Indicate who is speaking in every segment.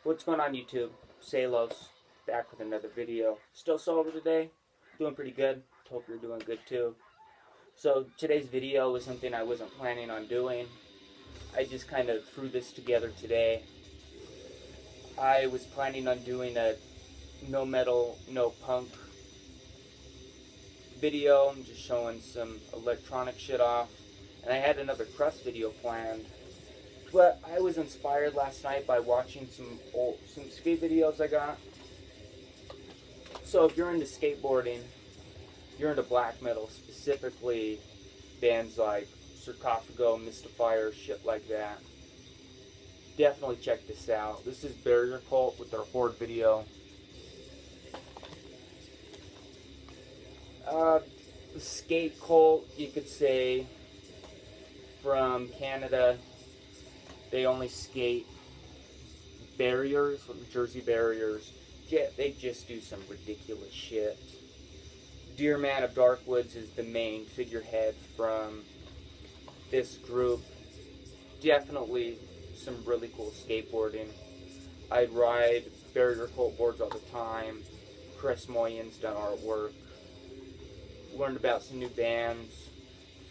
Speaker 1: What's going on, YouTube? Salos, back with another video. Still sober today, doing pretty good. Hope you're doing good too. So today's video was something I wasn't planning on doing. I just kind of threw this together today. I was planning on doing a no metal, no punk video. I'm just showing some electronic shit off. And I had another crust video planned. But I was inspired last night by watching some skate videos I got. So if you're into skateboarding, you're into black metal, specifically bands like Sarcófago, Mystifier, shit like that, definitely check this out. This is Barrier Cult with their Horde video. Skate cult, you could say, from Canada. They only skate barriers, Jersey barriers. They just do some ridiculous shit. Dear Man of Darkwoods is the main figurehead from this group. Definitely some really cool skateboarding. I ride Barrier Cult boards all the time. Chris Moyen's done artwork. Learned about some new bands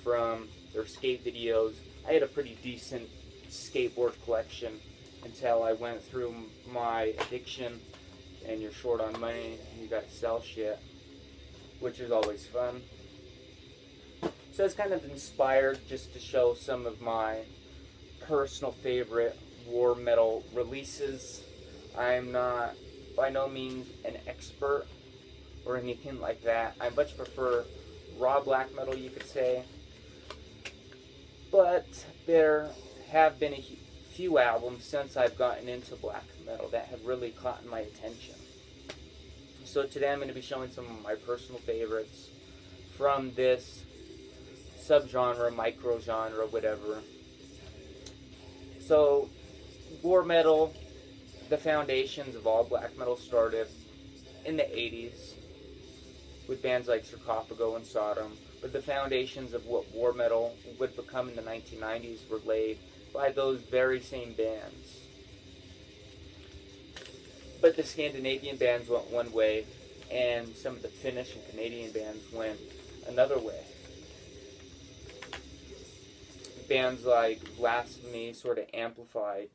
Speaker 1: from their skate videos. I had a pretty decent skateboard collection until I went through my addiction, and you're short on money and you got to sell shit, which is always fun. So it's kind of inspired just to show some of my personal favorite war metal releases. I'm not by no means an expert or anything like that. I much prefer raw black metal, you could say, but there have been a few albums since I've gotten into black metal that have really caught my attention. So today I'm going to be showing some of my personal favorites from this subgenre, micro-genre, whatever. So, war metal, the foundations of all black metal started in the 80s with bands like Sarcófago and Sodom, but the foundations of what war metal would become in the 1990s were laid by those very same bands. But the Scandinavian bands went one way, and some of the Finnish and Canadian bands went another way. Bands like Blasphemy sort of amplified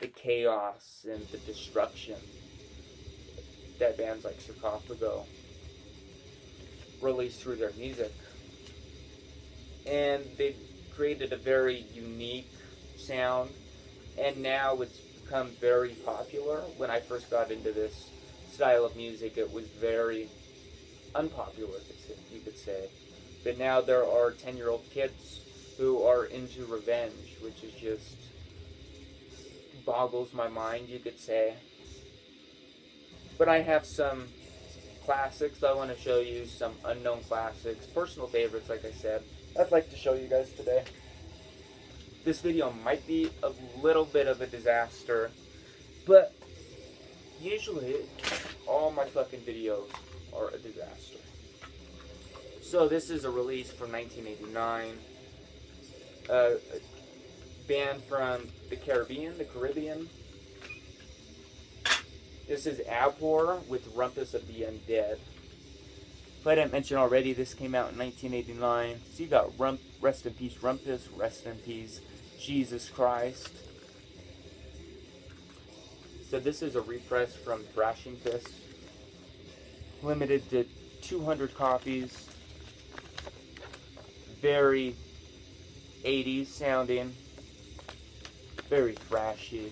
Speaker 1: the chaos and the destruction that bands like Sarcófago released through their music. And they created a very unique sound, and now it's become very popular. When I first got into this style of music, it was very unpopular, you could say. But now there are 10-year-old kids who are into revenge, which is just boggles my mind, you could say. But I have some classics I want to show you, some unknown classics, personal favorites, like I said, I'd like to show you guys today. This video might be a little bit of a disaster, but usually all my fucking videos are a disaster. So this is a release from 1989. A band from the Caribbean. This is Abhorrence with Rumpus of the Undead. If I didn't mention already, this came out in 1989. So you got Rest in Peace Rumpus, Rest in Peace Jesus Christ. So this is a repress from Thrashing Fist. Limited to 200 copies. Very 80s sounding. Very thrashy.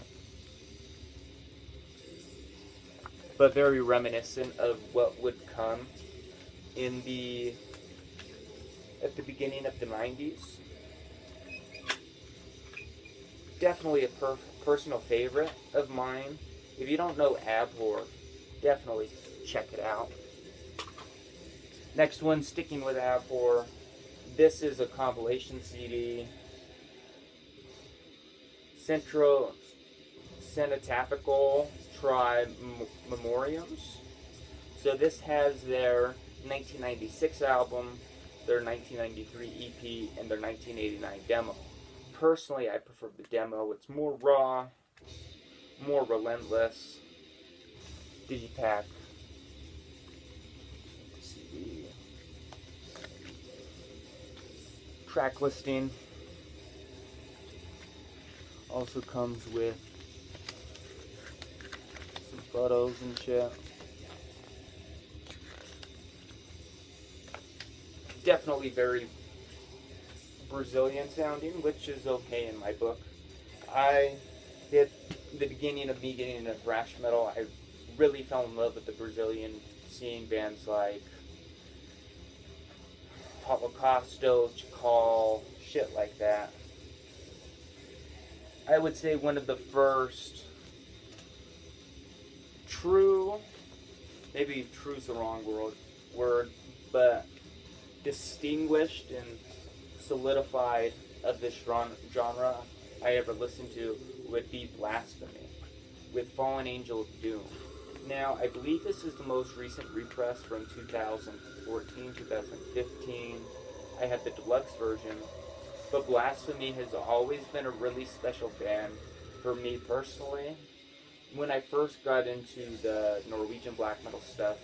Speaker 1: But very reminiscent of what would come at the beginning of the 90s. Definitely a personal favorite of mine. If you don't know Abhor, definitely check it out. Next one, sticking with Abhor. This is a compilation CD. Cenotaphical Tribe Memoriams. So this has their 1996 album, their 1993 EP, and their 1989 demo. Personally, I prefer the demo. It's more raw, more relentless digipack CD. Track listing also comes with some photos and shit. Definitely very Brazilian sounding, which is okay in my book. At the beginning of me getting into thrash metal, I really fell in love with the Brazilian scene, bands like Holocausto, Chakal, shit like that. I would say one of the first true, maybe true's the wrong word, but distinguished and solidified of this genre I ever listened to would be Blasphemy with Fallen Angel of Doom. Now, I believe this is the most recent repress from 2014, 2015. I had the deluxe version, but Blasphemy has always been a really special band for me personally. When I first got into the Norwegian black metal stuff,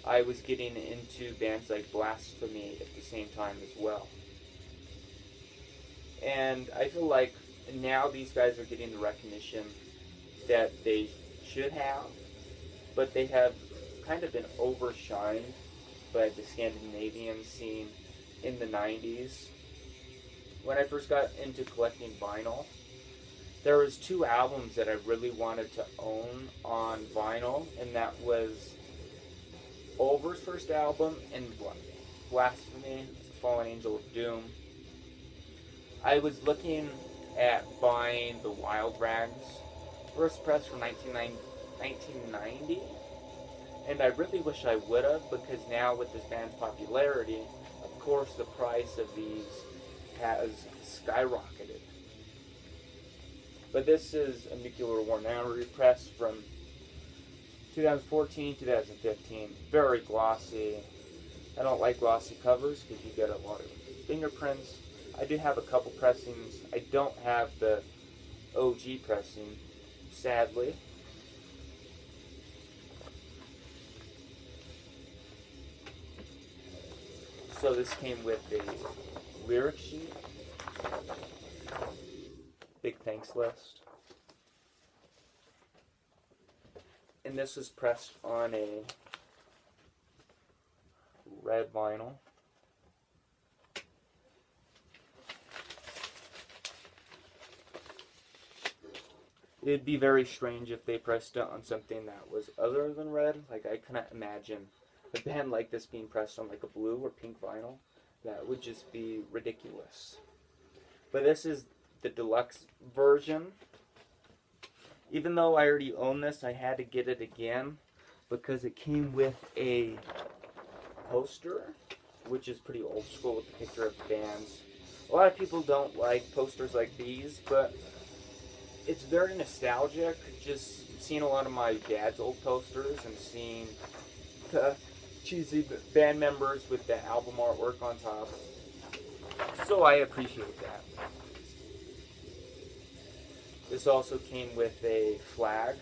Speaker 1: I was getting into bands like Blasphemy at the same time as well. And I feel like now these guys are getting the recognition that they should have, but they have kind of been overshined by the Scandinavian scene in the 90s. When I first got into collecting vinyl, there was 2 albums that I really wanted to own on vinyl, and that was Ulver's first album and Blasphemy, Fallen Angel of Doom. I was looking at buying the Wild Rags first press from 1990, and I really wish I would have, because now with this band's popularity, of course the price of these has skyrocketed. But this is a Nuclear War Now repress from 2014, 2015. Very glossy. I don't like glossy covers because you get a lot of fingerprints. I do have a couple pressings. I don't have the OG pressing, sadly. So this came with a lyric sheet, big thanks list, and this was pressed on a red vinyl. It'd be very strange if they pressed it on something that was other than red. Like, I cannot imagine a band like this being pressed on like a blue or pink vinyl. That would just be ridiculous. But this is the deluxe version. Even though I already own this, I had to get it again because it came with a poster, which is pretty old school with the picture of the bands. A lot of people don't like posters like these, but it's very nostalgic, just seeing a lot of my dad's old posters and seeing the cheesy band members with the album artwork on top. So I appreciate that. This also came with a flag.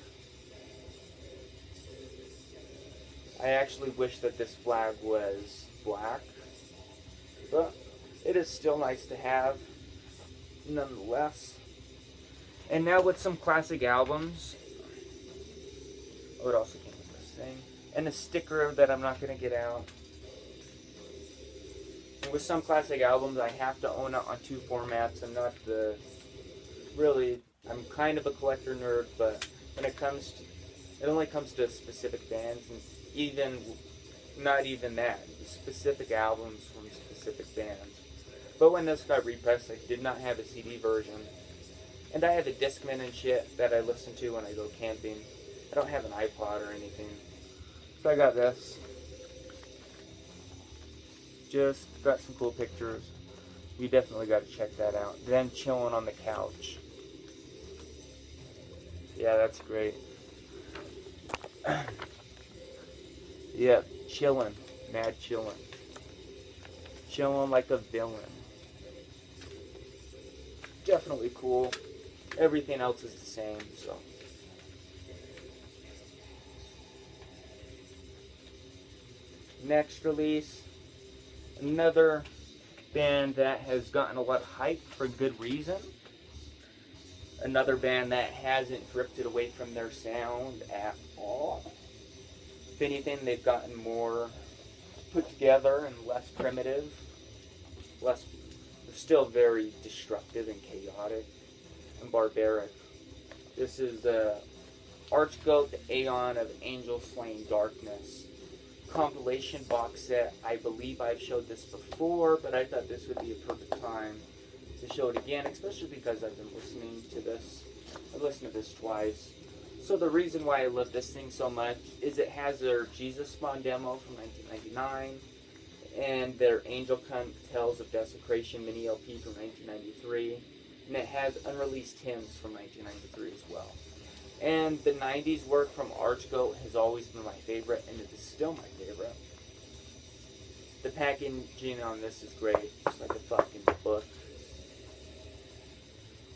Speaker 1: I actually wish that this flag was black, but it is still nice to have nonetheless. And now with some classic albums, oh, it also came with this thing, and a sticker that I'm not going to get out. And with some classic albums, I have to own it on 2 formats. I'm not I'm kind of a collector nerd, but when it comes to, it only comes to specific bands, and not even that, specific albums from specific bands. But when this got repressed, I did not have a CD version. And I have a Discman and shit that I listen to when I go camping. I don't have an iPod or anything. So I got this. Just got some cool pictures. You definitely got to check that out. Then chilling on the couch. Yeah, that's great. Yeah, chilling. Mad chilling. Chilling like a villain. Definitely cool. everything else is the same. So next release, another band that has gotten a lot of hype for good reason. Another band that hasn't drifted away from their sound at all. If anything, they've gotten more put together and less primitive. They're still very destructive and chaotic and barbaric. This is Archgoat, the Aeon of Angel Slain Darkness compilation box set. I believe I've showed this before, but I thought this would be a perfect time to show it again, especially because I've been listening to this. I've listened to this twice. So the reason why I love this thing so much is it has their Jesus Spawn demo from 1999 and their Angel Cunt Tales of Desecration mini LP from 1993, and it has unreleased hymns from 1993 as well. And the 90s work from Archgoat has always been my favorite, and it is still my favorite. The packaging on this is great, just like a fucking book.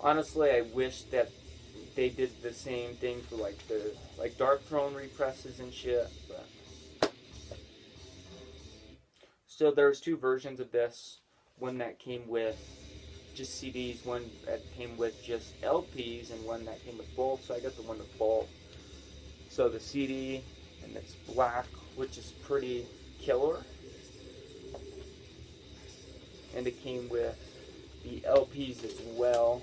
Speaker 1: Honestly, I wish that they did the same thing for like Dark Throne represses and shit, but so there's two versions of this. One that came with just CDs, one that came with just LPs, and one that came with both. So I got the one with both. So the CD, and it's black, which is pretty killer. And it came with the LPs as well.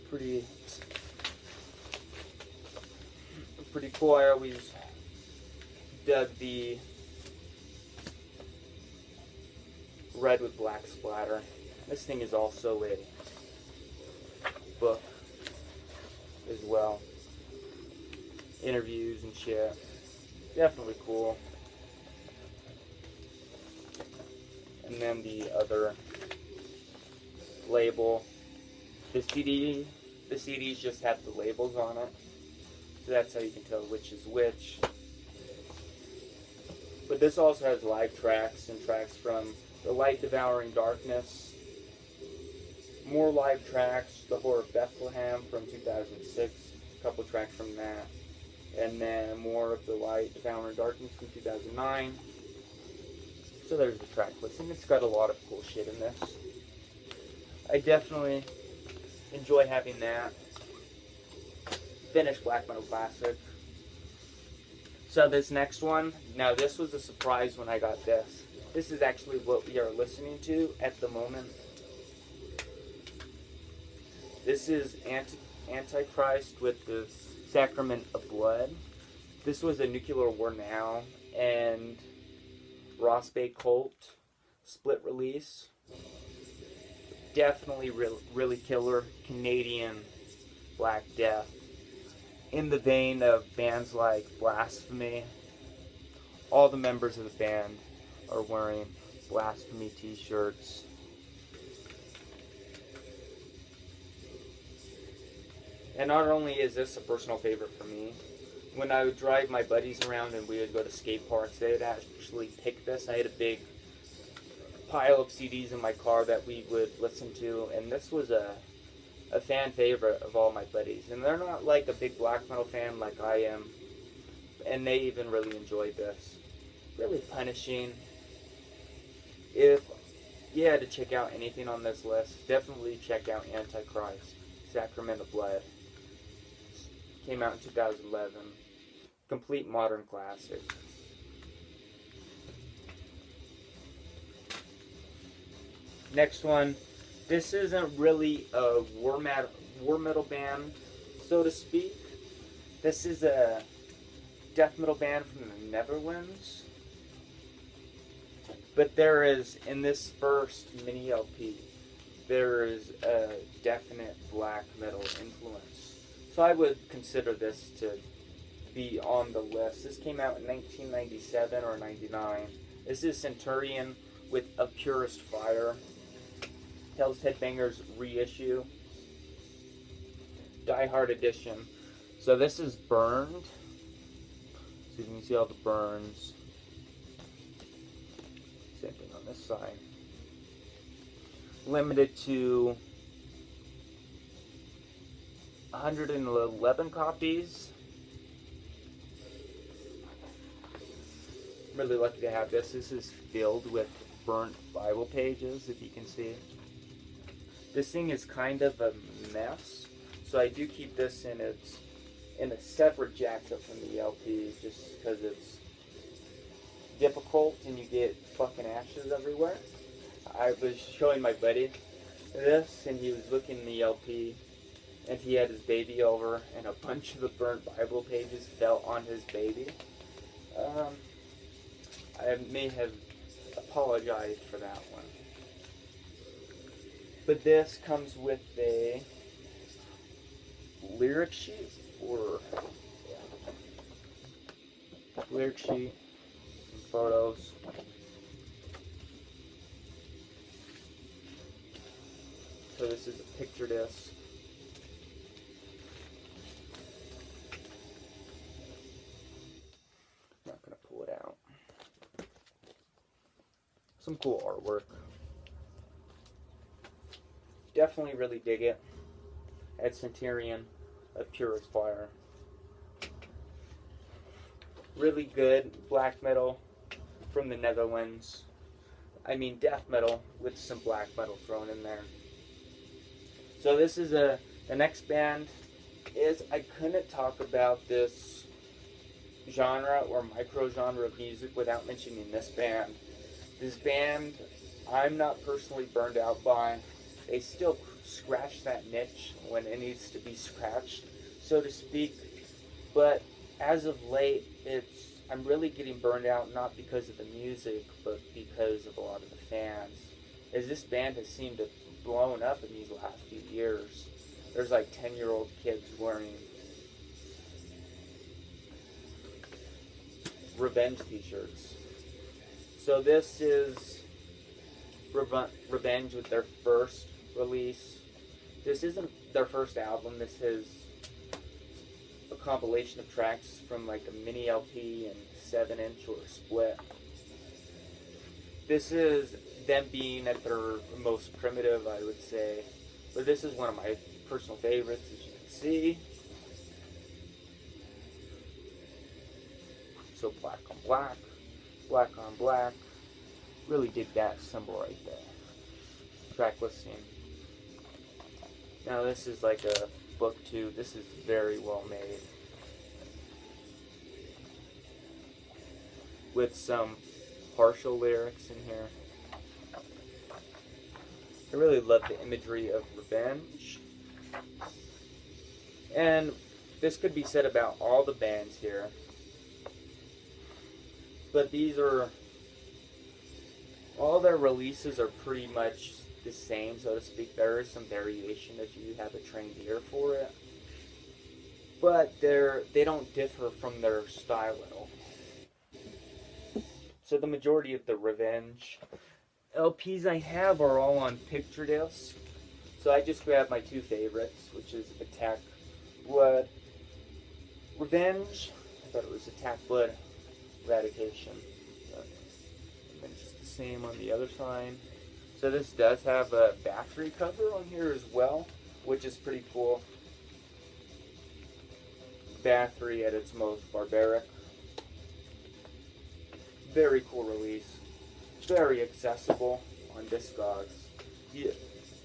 Speaker 1: Pretty cool. I always dug the red with black splatter. This thing is also a book as well. Interviews and shit. Definitely cool. And then the other label. The CDs just have the labels on it. So that's how you can tell which is which. But this also has live tracks and tracks from The Light Devouring Darkness. More live tracks, The Horror of Bethlehem from 2006. A couple tracks from that. And then more of The Light Devouring Darkness from 2009. So there's the track list. And it's got a lot of cool shit in this. I definitely enjoy having that. Finished Black Metal Classic. So this next one, now this was a surprise when I got this. This is actually what we are listening to at the moment. This is Antichrist with the Sacrament of Blood. This was a Nuclear War Now and Ross Bay Cult split release. Definitely really killer Canadian Black Death. In the vein of bands like Blasphemy. All the members of the band are wearing Blasphemy t-shirts. And not only is this a personal favorite for me, when I would drive my buddies around and we would go to skate parks, they would actually pick this. I had a big pile of CDs in my car that we would listen to, and this was a fan favorite of all my buddies. And they're not like a big black metal fan like I am, and they even really enjoyed this. Really punishing. If you had to check out anything on this list, definitely check out Antichrist, Sacrament of Blood. Came out in 2011. Complete modern classic. Next one. This isn't really a war metal band, so to speak. This is a death metal band from the Netherlands. But there is, in this first mini LP, there is a definite black metal influence. So I would consider this to be on the list. This came out in 1997 or 99. This is Centurion with A Purest Fire. Hell's Headbangers reissue. Die Hard edition. So this is burned. So you can see all the burns. Same thing on this side. limited to 111 copies. I'm really lucky to have this. This is filled with burnt Bible pages, if you can see. This thing is kind of a mess, so I do keep this in a separate jacket from the LPs, just because it's difficult and you get fucking ashes everywhere. I was showing my buddy this, and he was looking in the LP, and he had his baby over, and a bunch of the burnt Bible pages fell on his baby. I may have apologized for that one. But this comes with a lyric sheet, or lyric sheet, and photos. So this is a picture disc. I'm not going to pull it out. Some cool artwork. Definitely really dig it. At Centurion of Purest Fire. Really good black metal from the Netherlands. I mean death metal with some black metal thrown in there. So this is the next band is, I couldn't talk about this genre or micro genre of music without mentioning this band. This band, I'm not personally burned out by. They still scratch that niche when it needs to be scratched, so to speak. But as of late, I'm really getting burned out, not because of the music, but because of a lot of the fans. As this band has seemed to blown up in these last few years. There's like 10-year-old kids wearing Revenge t-shirts. So this is Revenge with their first release. This isn't their first album. This is a compilation of tracks from like a mini LP and 7-inch or a split. This is them being at their most primitive, I would say. But this is one of my personal favorites, as you can see. So black on black, black on black. Really dig that symbol right there. Track listing. Now this is like a book too. This is very well made. With some partial lyrics in here. I really love the imagery of revenge. And this could be said about all the bands here. But these are, all their releases are pretty much the same, so to speak. There is some variation if you have a trained ear for it. But they don't differ from their style at all. So the majority of the Revenge LPs I have are all on picture disc. So I just grabbed my two favorites, which is Attack Blood Revenge. I thought it was Attack Blood Eradication. And then just the same on the other side. So this does have a battery cover on here as well, which is pretty cool. Bathory at its most barbaric. Very cool release. Very accessible on Discogs. Yeah,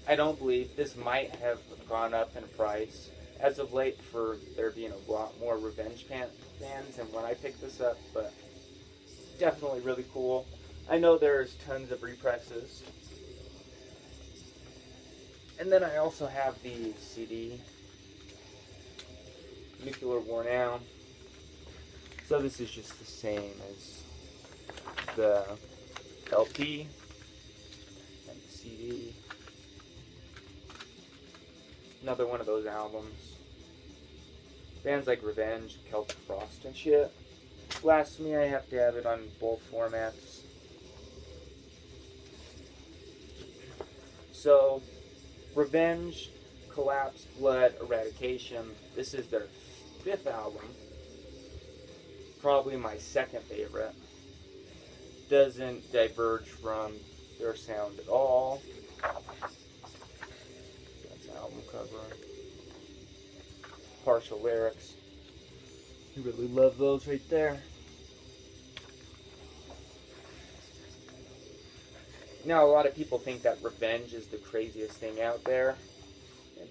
Speaker 1: I don't believe this might have gone up in price as of late for there being a lot more Revenge fans than when I picked this up, but definitely really cool. I know there's tons of represses. And then I also have the CD, Nuclear War Now. So this is just the same as the LP and the CD. Another one of those albums. Bands like Revenge, Celtic Frost and shit. Blasphemy, I have to have it on both formats. So, Revenge, Collapse, Blood, Eradication. This is their 5th album. Probably my 2nd favorite. Doesn't diverge from their sound at all. partial lyrics. I really love those right there. Now, a lot of people think that Revenge is the craziest thing out there,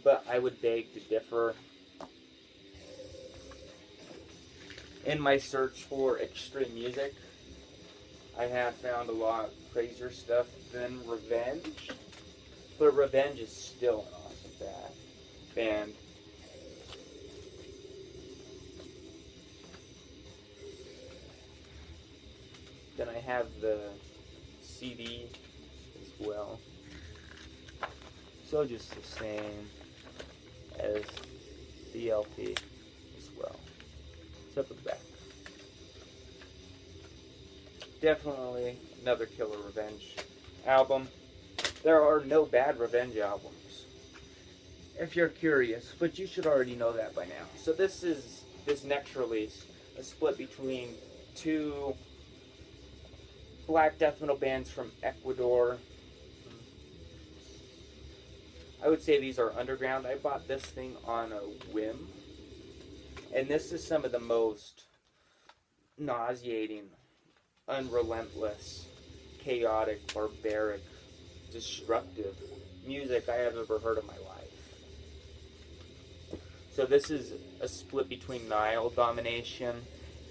Speaker 1: but I would beg to differ. In my search for extreme music, I have found a lot crazier stuff than Revenge, but Revenge is still an awesome band. Then I have the CD as well. So just the same as the LP as well. Except for the back. Definitely another killer Revenge album. There are no bad Revenge albums, if you're curious, but you should already know that by now. So this next release, a split between two black death metal bands from Ecuador. I would say these are underground. I bought this thing on a whim. And this is some of the most nauseating, unrelentless, chaotic, barbaric, destructive music I have ever heard in my life. So this is a split between Nile Domination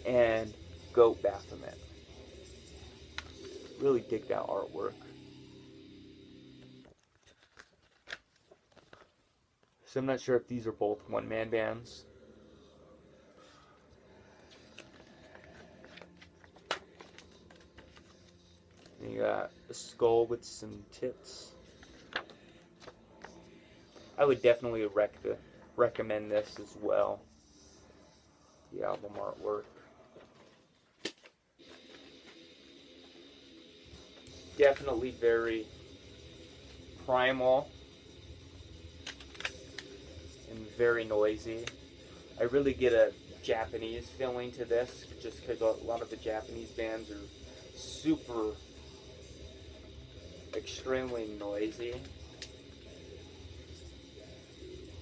Speaker 1: and Goat Baphomet. Really dig that artwork. So I'm not sure if these are both one-man bands. You got a skull with some tits. I would definitely recommend this as well. The album artwork. Definitely very primal and very noisy. I really get a Japanese feeling to this, just because a lot of the Japanese bands are super, extremely noisy.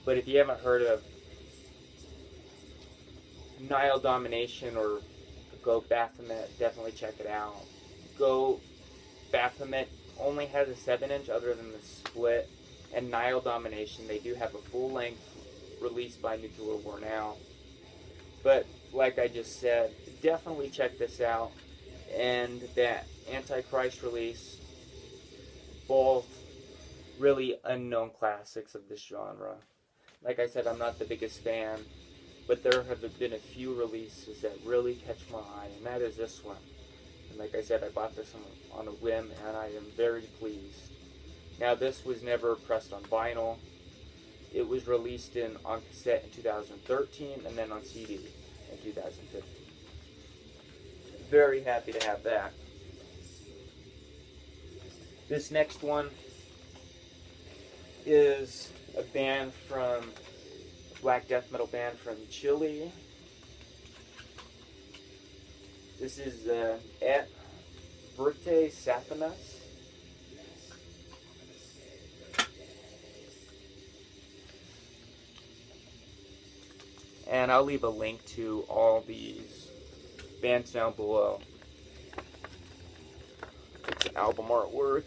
Speaker 1: But if you haven't heard of Nile Domination or Goat Baphomet, definitely check it out. Goat Baphomet only has a 7-inch other than the split, and Nile Domination, they do have a full-length released by Nuclear War Now. But like I just said, definitely check this out. And that Antichrist release, both really unknown classics of this genre. Like I said, I'm not the biggest fan, but there have been a few releases that really catch my eye, and that is this one. And like I said, I bought this on a whim, and I am very pleased. Now, this was never pressed on vinyl. It was released on cassette in 2013, and then on CD in 2015. Very happy to have that. This next one is a band from, a black death metal band from Chile. This is Et Verte Saphanas. And I'll leave a link to all these bands down below. It's album artwork.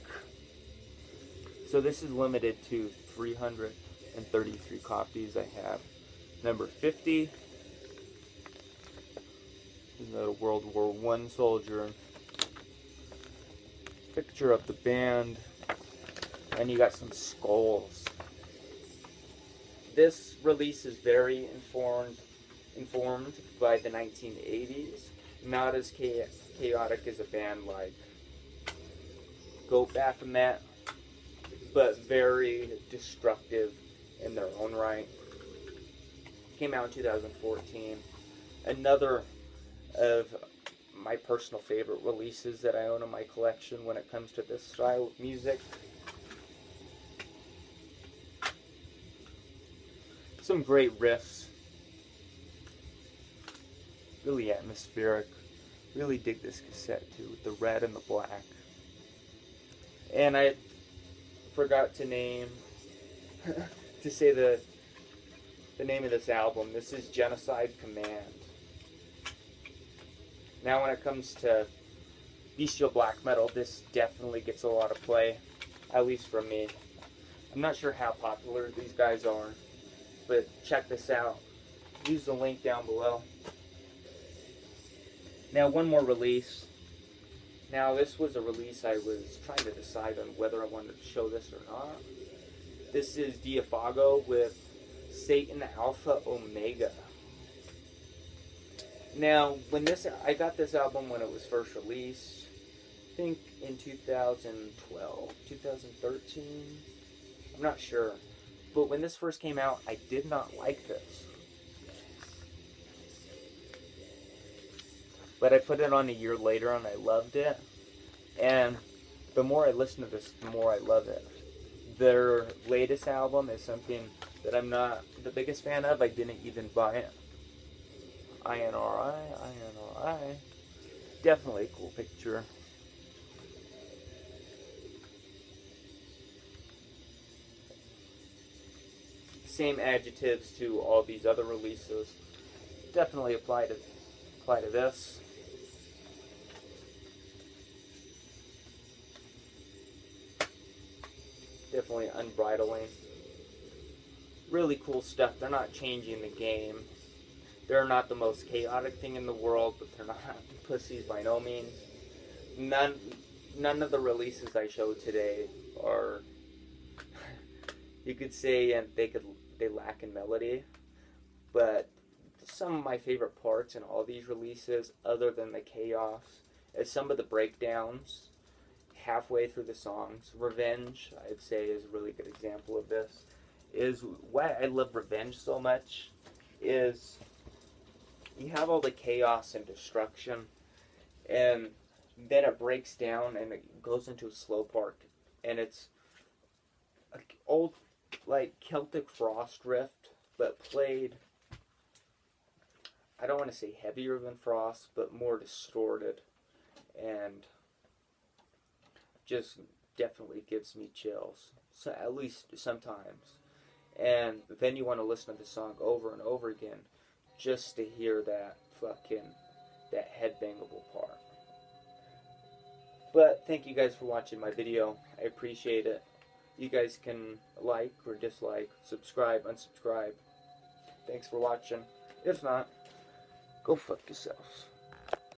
Speaker 1: So this is limited to 333 copies. I have number 50. This is a World War I soldier. Picture of the band. And you got some skulls. This release is very informed by the 1980s. Not as chaotic as a band like Goat Baphomet, but very destructive in their own right. Came out in 2014. Another of my personal favorite releases that I own in my collection when it comes to this style of music. Some great riffs. Really atmospheric. Really dig this cassette too, with the red and the black. And I forgot to say the the name of this album. This is Genocide Command. Now when it comes to bestial black metal, this definitely gets a lot of play, at least from me. I'm not sure how popular these guys are, but check this out. Use the link down below. Now one more release. Now this was a release I was trying to decide on whether I wanted to show this or not. This is Archgoat with Satan Alpha Omega. Now, I got this album when it was first released, I think in 2012, 2013, I'm not sure. But when this first came out, I did not like this. But I put it on a year later and I loved it. And the more I listen to this, the more I love it. Their latest album is something that I'm not the biggest fan of. I didn't even buy it. INRI. Definitely a cool picture. Same adjectives to all these other releases. Definitely apply to this. Definitely unbridling. Really cool stuff. They're not changing the game. They're not the most chaotic thing in the world, but they're not pussies by no means. None of the releases I showed today are, you could say, they lack in melody. But some of my favorite parts in all these releases, other than the chaos, is some of the breakdowns halfway through the songs. Revenge, I'd say, is a really good example of this. Is why I love Revenge so much is you have all the chaos and destruction, and then it breaks down and it goes into a slow part, and it's an old, like, Celtic Frost riff, but played, I don't want to say heavier than Frost, but more distorted, and just definitely gives me chills, so at least sometimes. And then you want to listen to the song over and over again just to hear that headbangable part. But thank you guys for watching my video. I appreciate it. You guys can like or dislike, subscribe, unsubscribe. Thanks for watching. If not, go fuck yourselves.